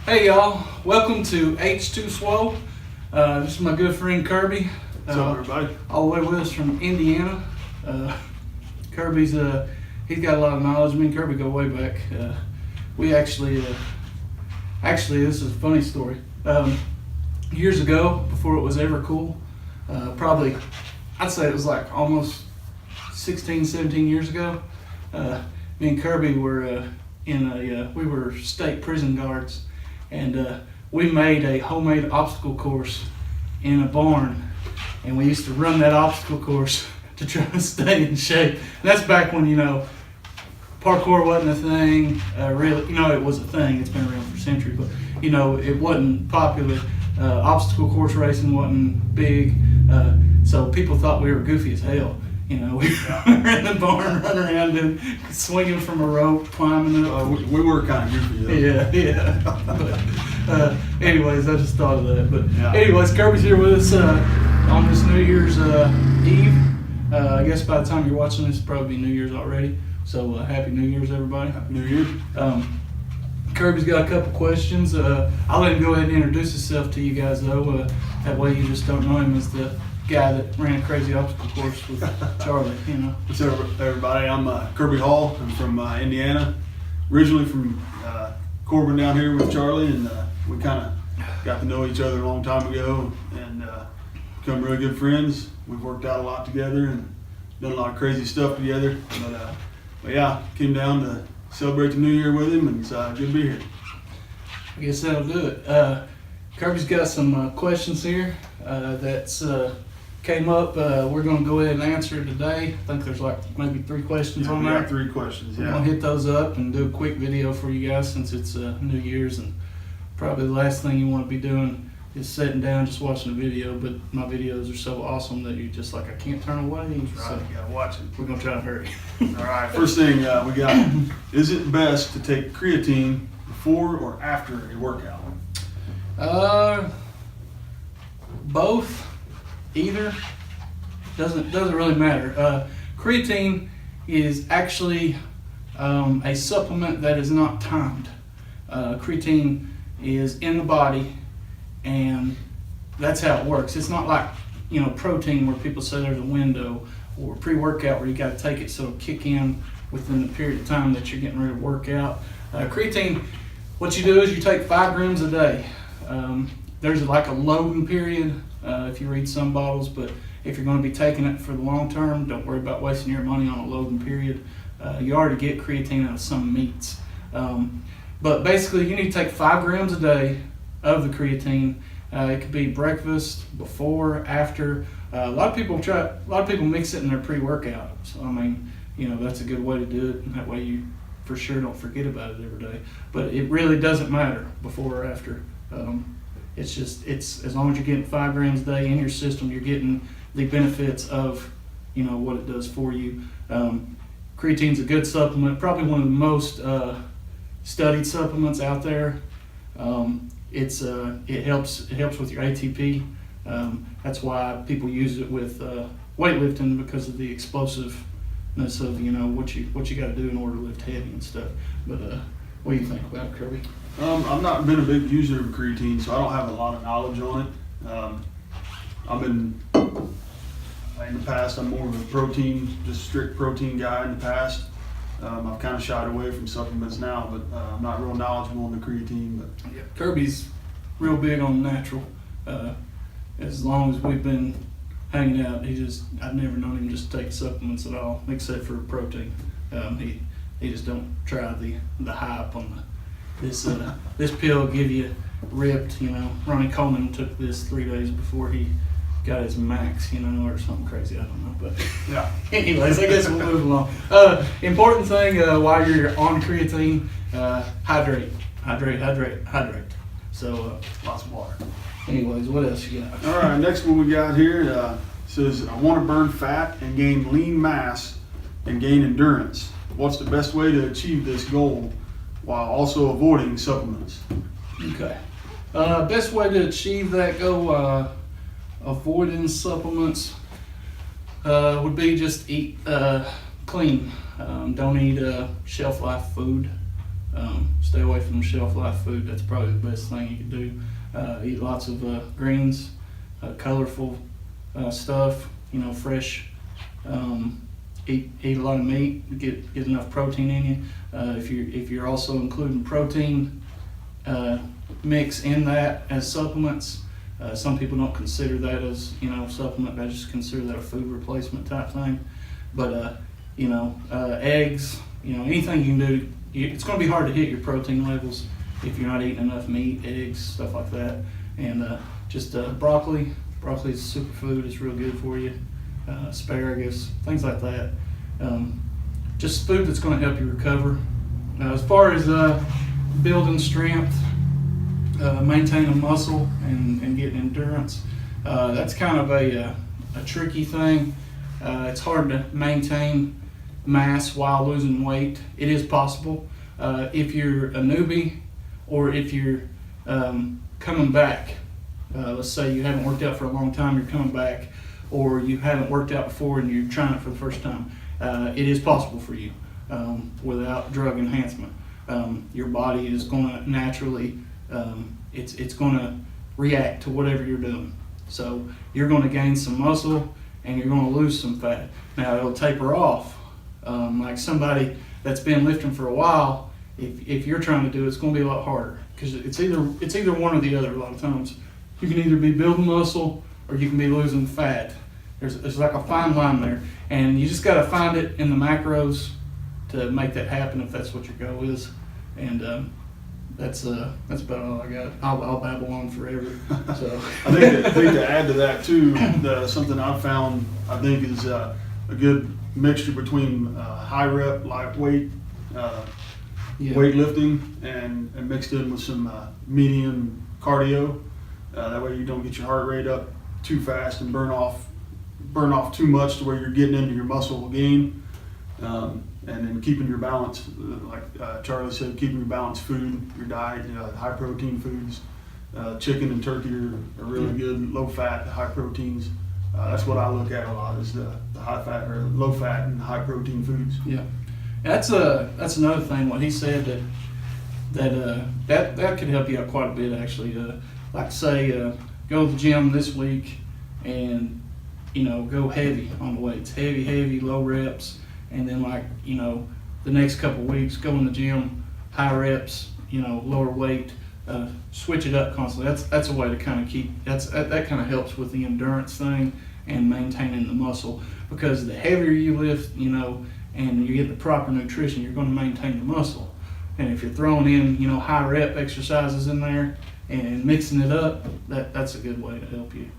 Hey y'all, welcome to H2 Swole. This is my good friend Kirby. What's up, everybody? All the way with us from Indiana. Kirby's he's got a lot of knowledge. Me and Kirby go way back. We actually this is a funny story. Years ago, before it was ever cool, probably I'd say it was like almost 16, 17 years ago. Me and Kirby were we were state prison guards, and we made a homemade obstacle course in a barn, and we used to run that obstacle course to try to stay in shape. And that's back when, parkour wasn't a thing, really, it was a thing, it's been around for centuries, but, it wasn't popular. Obstacle course racing wasn't big, so people thought we were goofy as hell. We were in the barn running around and swinging from a rope, climbing up. We were kind of goofy, though. Yeah. But, anyways, I just thought of that. But anyways, Kirby's here with us on this New Year's Eve. I guess by the time you're watching this, it'll probably be New Year's already. So Happy New Year's, everybody. Happy New Year. Kirby's got a couple questions. I'll let him go ahead and introduce himself to you guys, though. That way you just don't know him as the guy that ran a crazy obstacle course with Charlie, What's up, everybody? I'm Kirby Hall. I'm from Indiana. Originally from Corbin down here with Charlie, and we kind of got to know each other a long time ago and become really good friends. We've worked out a lot together and done a lot of crazy stuff together. But yeah, came down to celebrate the New Year with him, and it's good to be here. I guess that'll do it. Kirby's got some questions here that's came up. We're going to go ahead and answer it today. I think there's like maybe 3 questions on there. 3 questions, We're going to hit those up and do a quick video for you guys since it's New Year's, and probably the last thing you want to be doing is sitting down just watching a video, but my videos are so awesome that you're just like, I can't turn away. That's right, you gotta watch it. We're going to try to hurry. All right, first thing we got, is it best to take creatine before or after a workout? Both, either, doesn't really matter. Creatine is actually a supplement that is not timed. Creatine is in the body, and that's how it works. It's not like protein where people say there's a window, or pre-workout where you got to take it so it'll kick in within the period of time that you're getting ready to work out. Creatine, what you do is you take 5 grams a day. There's like a loading period if you read some bottles, but if you're going to be taking it for the long term, don't worry about wasting your money on a loading period. You already get creatine out of some meats. But basically you need to take 5 grams a day of the creatine. It could be breakfast, before, after. A lot of people mix it in their pre-workout. So that's a good way to do it, and that way you for sure don't forget about it every day. But it really doesn't matter before or after. It's as long as you're getting 5 grams a day in your system, you're getting the benefits of what it does for you. Creatine's a good supplement, probably one of the most studied supplements out there. It helps with your ATP. That's why people use it with weightlifting, because of the explosiveness of what you got to do in order to lift heavy and stuff. But what do you think about it, Kirby? I've not been a big user of creatine, so I don't have a lot of knowledge on it. In the past, I'm more of a just strict protein guy in the past. I've kind of shied away from supplements now, but I'm not real knowledgeable on the creatine. But yeah, Kirby's real big on natural. As long as we've been hanging out, I've never known him just take supplements at all, except for protein. He just don't try the hype on this pill give you ripped. Ronnie Coleman took this 3 days before he got his max, or something crazy. I don't know, but yeah. Anyways, I guess we'll move along. Important thing while you're on creatine, hydrate. So Lots of water. Anyways, what else you got? All right, next one we got here says, I want to burn fat and gain lean mass and gain endurance. What's the best way to achieve this goal while also avoiding supplements? Okay. Best way to achieve that goal, avoiding supplements, would be just eat clean. Don't eat shelf life food. Stay away from shelf life food. That's probably the best thing you can do. Eat lots of greens, colorful stuff. Fresh. Eat a lot of meat. Get enough protein in you. If you're also including protein mix in that as supplements, some people don't consider that as supplement. They just consider that a food replacement type thing. But eggs. Anything you can do. It's going to be hard to hit your protein levels if you're not eating enough meat, eggs, stuff like that. And just broccoli. Broccoli is a superfood. It's real good for you. Asparagus, things like that. Just food that's going to help you recover. As far as building strength, maintaining muscle, and getting endurance, that's kind of a tricky thing. It's hard to maintain mass while losing weight. It is possible if you're a newbie or if you're coming back. Let's say you haven't worked out for a long time, you're coming back, or you haven't worked out before and you're trying it for the first time. It is possible for you without drug enhancement. Your body is going to naturally, it's going to react to whatever you're doing. So you're going to gain some muscle and you're going to lose some fat. Now it'll taper off. Like somebody that's been lifting for a while, if you're trying to do it, it's going to be a lot harder because it's either one or the other. A lot of times, you can either be building muscle or you can be losing fat. There's like a fine line there, and you just got to find it in the macros to make that happen if that's what your goal is. And that's about all I got. I'll babble on forever. So I think to add to that too, something I've found I think is a good mixture between high rep, lightweight, weightlifting, and mixed in with some medium cardio. That way you don't get your heart rate up too fast and burn off too much to where you're getting into your muscle gain. And then keeping your balance, like Charlie said, keeping your balanced food, your diet, high protein foods. Chicken and turkey are really good, low fat, high proteins. That's what I look at a lot, is the high fat or low fat and high protein foods. Yeah, that's another thing. What he said that could help you out quite a bit actually. Like say go to the gym this week and go heavy on the weights, heavy, low reps, and then the next couple of weeks go in the gym, high reps, lower weight. Switch it up constantly. That's a way to kind of keep that kind of helps with the endurance thing and maintaining the muscle, because the heavier you lift, and you get the proper nutrition, you're going to maintain the muscle. And if you're throwing in high rep exercises in there and mixing it up, that's a good way to help you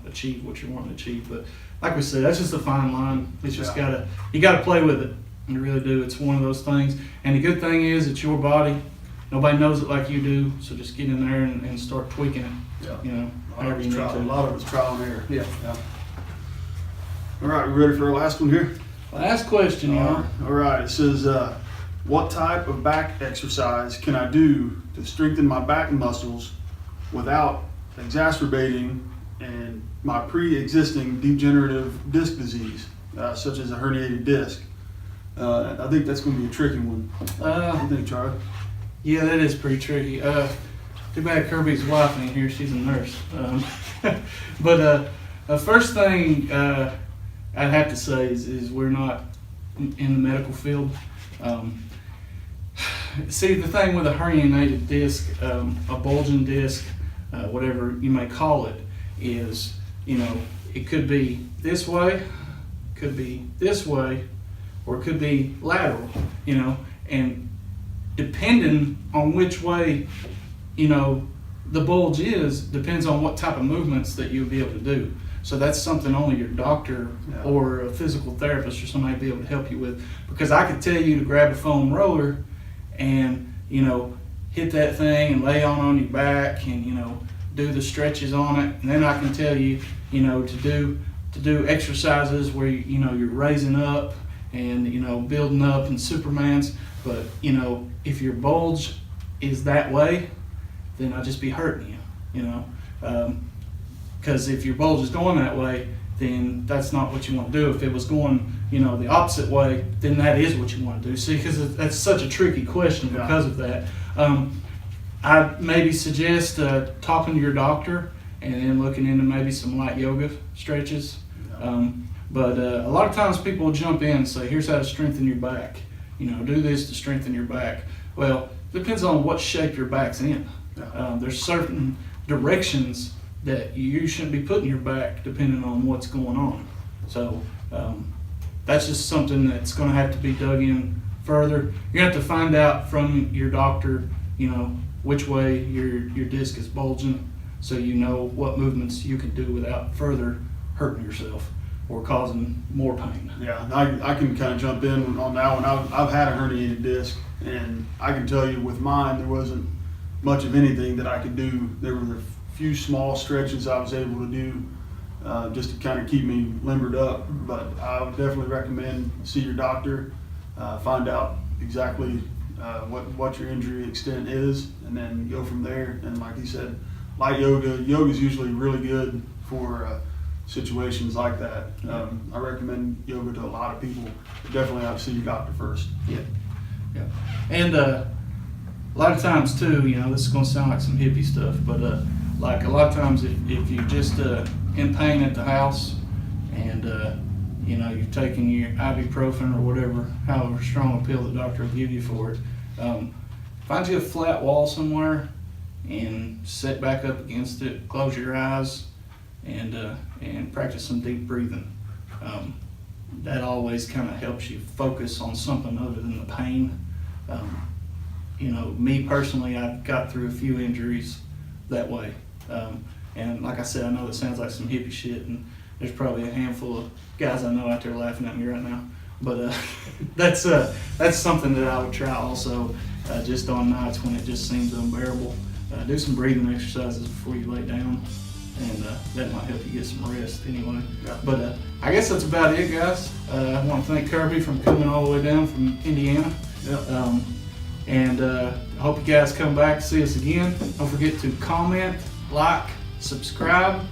achieve what you're wanting to achieve. But like we said, that's just a fine line. It's just you gotta play with it. You really do. It's one of those things. And the good thing is it's your body. Nobody knows it like you do, so just get in there and start tweaking it. Yeah. However you need to. A lot of it's trial and error. Yeah. All right, we ready for our last one here? Last question, y'all. All right, it says, what type of back exercise can I do to strengthen my back muscles without exacerbating my pre-existing degenerative disc disease, such as a herniated disc? I think that's going to be a tricky one. What do you think, Charlie? Yeah, that is pretty tricky. Too bad Kirby's wife ain't here. She's a nurse. But the first thing I'd have to say is we're not in the medical field. See, the thing with a herniated disc, a bulging disc, whatever you may call it, is, it could be this way, could be this way, or it could be lateral, and depending on which way, the bulge is, depends on what type of movements that you'll be able to do. So that's something only your doctor or a physical therapist or somebody will be able to help you with. Because I could tell you to grab a foam roller and, hit that thing and lay on your back and, do the stretches on it. And then I can tell you, to do exercises where, you're raising up and, building up and Supermans. But, if your bulge is that way, then I'll just be hurting you, because if your bulge is going that way, then that's not what you want to do. If it was going, the opposite way, then that is what you want to do. See, because that's such a tricky question because of that. I'd maybe suggest talking to your doctor and then looking into maybe some light yoga stretches. But a lot of times people will jump in and say, here's how to strengthen your back. Do this to strengthen your back. Well, depends on what shape your back's in. There's certain directions that you shouldn't be putting your back depending on what's going on. So that's just something that's going to have to be dug in further. You're going to have to find out from your doctor, which way your disc is bulging, so you know what movements you can do without further hurting yourself or causing more pain. Yeah, I can kind of jump in on that one. I've had a herniated disc, and I can tell you with mine, there wasn't much of anything that I could do. There were a few small stretches I was able to do just to kind of keep me limbered up, but I would definitely recommend see your doctor, find out exactly what your injury extent is, and then go from there. And like you said, light yoga is usually really good for situations like that. I recommend yoga to a lot of people. You definitely have to see your doctor first. Yeah. And a lot of times too, this is going to sound like some hippie stuff, but like a lot of times if you're just in pain at the house and you're taking your ibuprofen or whatever, however strong a pill the doctor will give you for it, find you a flat wall somewhere and sit back up against it, close your eyes, and practice some deep breathing. That always kind of helps you focus on something other than the pain. Me personally, I've got through a few injuries that way. And like I said, I know it sounds like some hippie shit, and there's probably a handful of guys I know out there laughing at me right now. But that's something that I would try also, just on nights when it just seems unbearable. Do some breathing exercises before you lay down, and that might help you get some rest anyway. Yeah. But I guess that's about it, guys. I want to thank Kirby for coming all the way down from Indiana. Yeah. And I hope you guys come back to see us again. Don't forget to comment, like, subscribe.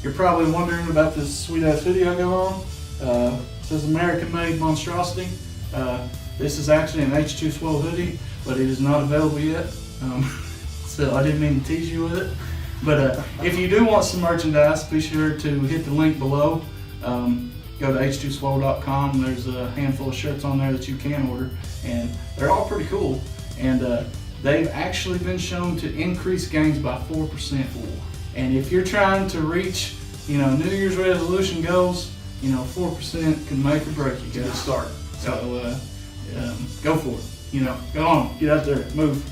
You're probably wondering about this sweet ass video I got on. It says American Made Monstrosity. This is actually an H2 Swole hoodie, but it is not available yet. So I didn't mean to tease you with it. But if you do want some merchandise, be sure to hit the link below. Go to h2swole.com. There's a handful of shirts on there that you can order, and they're all pretty cool. And they've actually been shown to increase gains by 4%. And if you're trying to reach, New Year's resolution goals, 4% can make or break you. Good start. So go for it. Go on, get out there, move.